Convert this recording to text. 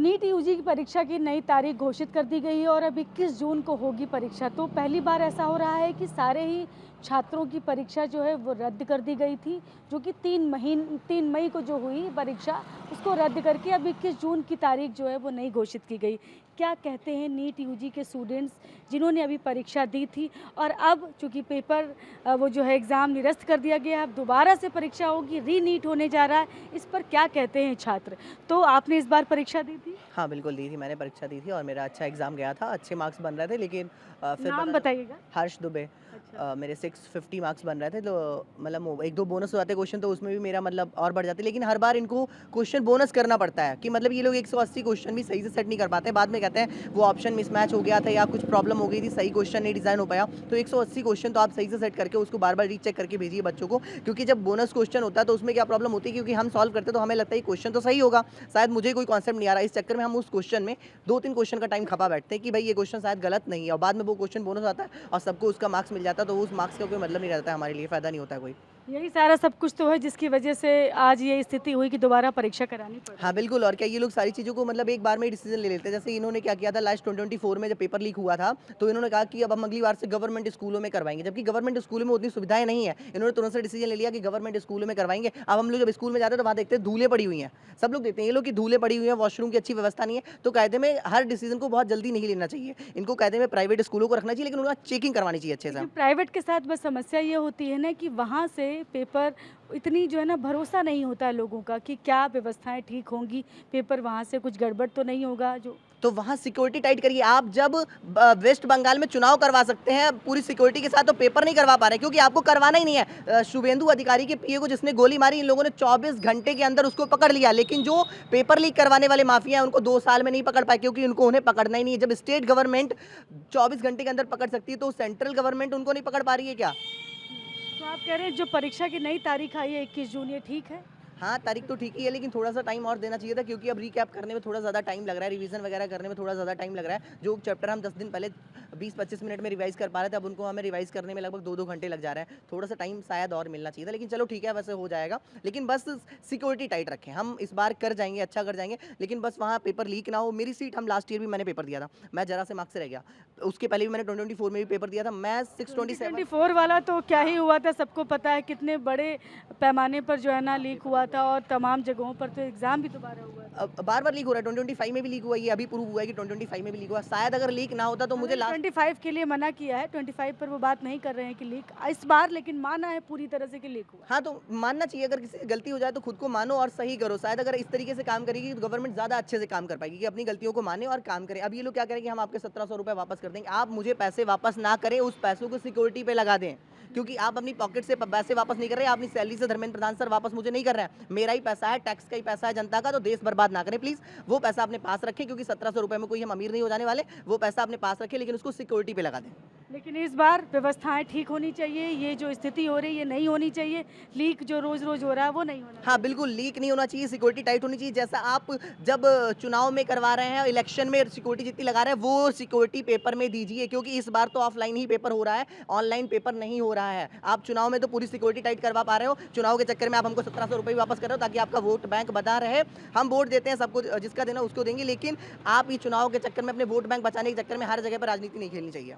NEET UG की परीक्षा की नई तारीख घोषित कर दी गई है और अब 21 जून को होगी परीक्षा। तो पहली बार ऐसा हो रहा है कि सारे ही छात्रों की परीक्षा जो है वो रद्द कर दी गई थी, जो कि 3 मई को जो हुई परीक्षा उसको रद्द करके अब 21 जून की तारीख जो है वो नई घोषित की गई। क्या कहते हैं नीट यूजी के स्टूडेंट्स जिन्होंने अभी परीक्षा दी थी और अब चूँकि पेपर वो जो है एग्ज़ाम निरस्त कर दिया गया, अब दोबारा से परीक्षा होगी, रीनीट होने जा रहा है, इस पर क्या कहते हैं छात्र? तो आपने इस बार परीक्षा दी थी? हाँ, बिल्कुल दी थी, मैंने परीक्षा दी थी और मेरा अच्छा एग्ज़ाम गया था, अच्छे मार्क्स बन रहे थे लेकिन फिर नाम पता बताइएगा? हर्ष दुबे अच्छा। मेरे 650 मार्क्स बन रहे थे तो मतलब वो 1-2 बोनस हो जाते क्वेश्चन तो उसमें भी मेरा मतलब और बढ़ जाते लेकिन हर बार इनको क्वेश्चन बोनस करना पड़ता है कि मतलब ये लोग 180 क्वेश्चन भी सही से सेट नहीं कर पाते, बाद में कहते हैं वो ऑप्शन मिसमैच हो गया था या कुछ प्रॉब्लम हो गई थी, सही क्वेश्चन नहीं डिज़ाइन हो पाया। तो 180 क्वेश्चन तो आप सही से सेट करके उसको बार-बार रीचेक करके भेजिए बच्चों को, क्योंकि जब बोनस क्वेश्चन होता है तो उसमें क्या प्रॉब्लम होती है, क्योंकि हम सॉल्व करते हैं तो हमें लगता है क्वेश्चन तो सही होगा, शायद मुझे कोई कॉन्सेप्ट नहीं आ रहा है, इस चक्कर में हम उस क्वेश्चन में 2-3 क्वेश्चन का टाइम खपा बैठते हैं कि भाई ये क्वेश्चन शायद गलत नहीं है और बाद में वो क्वेश्चन बोनस आता है और सबको उसका मार्क्स मिल जाता है, तो उस मार्क्स का कोई मतलब नहीं रहता है, हमारे लिए फ़ायदा नहीं होता है कोई। यही सारा सब कुछ तो है जिसकी वजह से आज ये स्थिति हुई कि दोबारा परीक्षा करानी पड़ रही हाँ, है। बिल्कुल और क्या ये लोग सारी चीज़ों को मतलब एक बार में ही डिसीज़न ले लेते हैं। जैसे इन्होंने क्या किया था लास्ट 2024 में जब पेपर लीक हुआ था, तो इन्होंने कहा कि अब हम अगली बार से गवर्नमेंट स्कूलों में करवाएँगे, जबकि गवर्नमेंट स्कूलों में उतनी सुविधाएँ नहीं है। इन्होंने तुरंत से डिसीज़न ले लिया कि गवर्नमेंट स्कूलों में करवाएँगे। अब हम लोग जब स्कूल में जाते हैं तो वहाँ देखते हैं धूलें पड़ी हुई हैं। सब लोग देखते हैं ये लोग कि धूलें पड़ी हुई हैं, वॉशरूम की अच्छी व्यवस्था नहीं है। तो कायदे में हर डिसीज़न को बहुत जल्दी नहीं लेना चाहिए। इनको कायदे में प्राइवेट स्कूलों को रखना चाहिए लेकिन उनका चेकिंग करवानी चाहिए अच्छे से। लेकिन प्राइवेट के साथ बस समस्या ये होती है ना कि वहाँ से पेपर इतनी जो है ना भरोसा नहीं होता है लोगों का कि क्या व्यवस्थाएँ ठीक होंगी, पेपर वहाँ से कुछ गड़बड़ तो नहीं होगा जो तो वहाँ सिक्योरिटी टाइट करिए। आप जब वेस्ट बंगाल में चुनाव करवा सकते हैं पूरी सिक्योरिटी के साथ तो पेपर नहीं करवा पा रहे क्योंकि आपको करवाना ही नहीं है। शुभेंदु अधिकारी के पीए को जिसने गोली मारी इन लोगों ने 24 घंटे के अंदर उसको पकड़ लिया, लेकिन जो पेपर लीक करवाने वाले माफिया हैं उनको 2 साल में नहीं पकड़ पाए क्योंकि उनको उन्हें पकड़ना ही नहीं है। जब स्टेट गवर्नमेंट 24 घंटे के अंदर पकड़ सकती है तो सेंट्रल गवर्नमेंट उनको नहीं पकड़ पा रही है क्या? तो आप कह रहे हैं जो परीक्षा की नई तारीख आई है 21 जून ये ठीक है? हाँ, तारीख तो ठीक ही है लेकिन थोड़ा-सा टाइम और देना चाहिए था क्योंकि अब रिकैप करने में थोड़ा ज़्यादा टाइम लग रहा है, रिवीज़न वगैरह करने में थोड़ा ज़्यादा टाइम लग रहा है। जो चैप्टर हम 10 दिन पहले 20-25 मिनट में रिवाइज़ कर पा रहे थे, अब उनको हमें रिवाइज़ करने में लगभग 2-2 घंटे लग जा रहे हैं। थोड़ा-सा टाइम शायद और मिलना चाहिए था, लेकिन चलो ठीक है, वैसे हो जाएगा। लेकिन बस सिक्योरिटी टाइट रखें, हम इस बार कर जाएँगे, अच्छा कर जाएँगे, लेकिन बस वहाँ पेपर लीक ना हो। मेरी सीट हम लास्ट ईयर भी मैंने पेपर दिया था, मैं ज़रा से मार्क्स से रह गया। उसके पहले भी मैंने 2024 में भी पेपर दिया था, मैं 627 2024 वाला तो क्या ही हुआ था सबको पता है कितने बड़े पैमाने पर जो है ना लीक हुआ था और तमाम जगहों पर तो एग्ज़ाम भी दोबारा हुआ था। अब बार-बार लीक हो रहा है, 2025 में भी लीक हुआ है, ये अभी प्रूव हुआ है कि 2025 में भी लीक हुआ। शायद अगर लीक ना होता तो मुझे हालाँकि लास्ट 25 के लिए मना किया है, 25 पर वो बात नहीं कर रहे हैं कि लीक इस बार लेकिन माना है पूरी तरह से कि लीक हुआ। हाँ, तो मानना चाहिए अगर किसी से गलती हो जाए तो खुद को मानो और सही करो। शायद अगर इस तरीके से काम करेगी तो गवर्नमेंट ज़्यादा अच्छे से काम कर पाएगी कि अपनी गलतियों को माने और काम करे। अब ये लोग क्या करें कि हम आपके 1700 रुपए वापस कर देंगे। आप मुझे पैसे वापस ना करें, उस पैसों को सिक्योरिटी पे लगा दें। क्योंकि आप अपनी पॉकेट से प पैसे वापस नहीं कर रहे, आप अपनी सैलरी से धर्मेंद्र प्रधान सर वापस मुझे नहीं कर रहे हैं। मेरा ही पैसा है, टैक्स का ही पैसा है जनता का, तो देश बर्बाद ना करें प्लीज़। वो पैसा अपने पास रखें क्योंकि 1700 रुपए में कोई हम अमीर नहीं हो जाने वाले। वो पैसा अपने पास रखें लेकिन उसको सिक्योरिटी पे लगा दें। लेकिन इस बार व्यवस्थाएँ ठीक होनी चाहिए, ये जो स्थिति हो रही है ये नहीं होनी चाहिए, लीक जो रोज़-रोज़ हो रहा है वो नहीं होना हाँ, चाहिए। बिल्कुल लीक नहीं होना चाहिए, सिक्योरिटी टाइट होनी चाहिए। जैसा आप जब चुनाव में करवा रहे हैं, इलेक्शन में सिक्योरिटी जितनी लगा रहे हैं, वो सिक्योरिटी पेपर में दीजिए क्योंकि इस बार तो ऑफलाइन ही पेपर हो रहा है, ऑनलाइन पेपर नहीं हो रहा है। आप चुनाव में तो पूरी सिक्योरिटी टाइट करवा पा रहे हो, चुनाव के चक्कर में आप हमको 1700 रुपए भी वापस कर रहे हो ताकि आपका वोट बैंक बना रहे। हम वोट देते हैं सबको जिसका देना उसको देंगे, लेकिन आप ये चुनाव के चक्कर में अपने वोट बैंक बचाने के चक्कर में हर जगह पर राजनीति नहीं खेलनी चाहिए।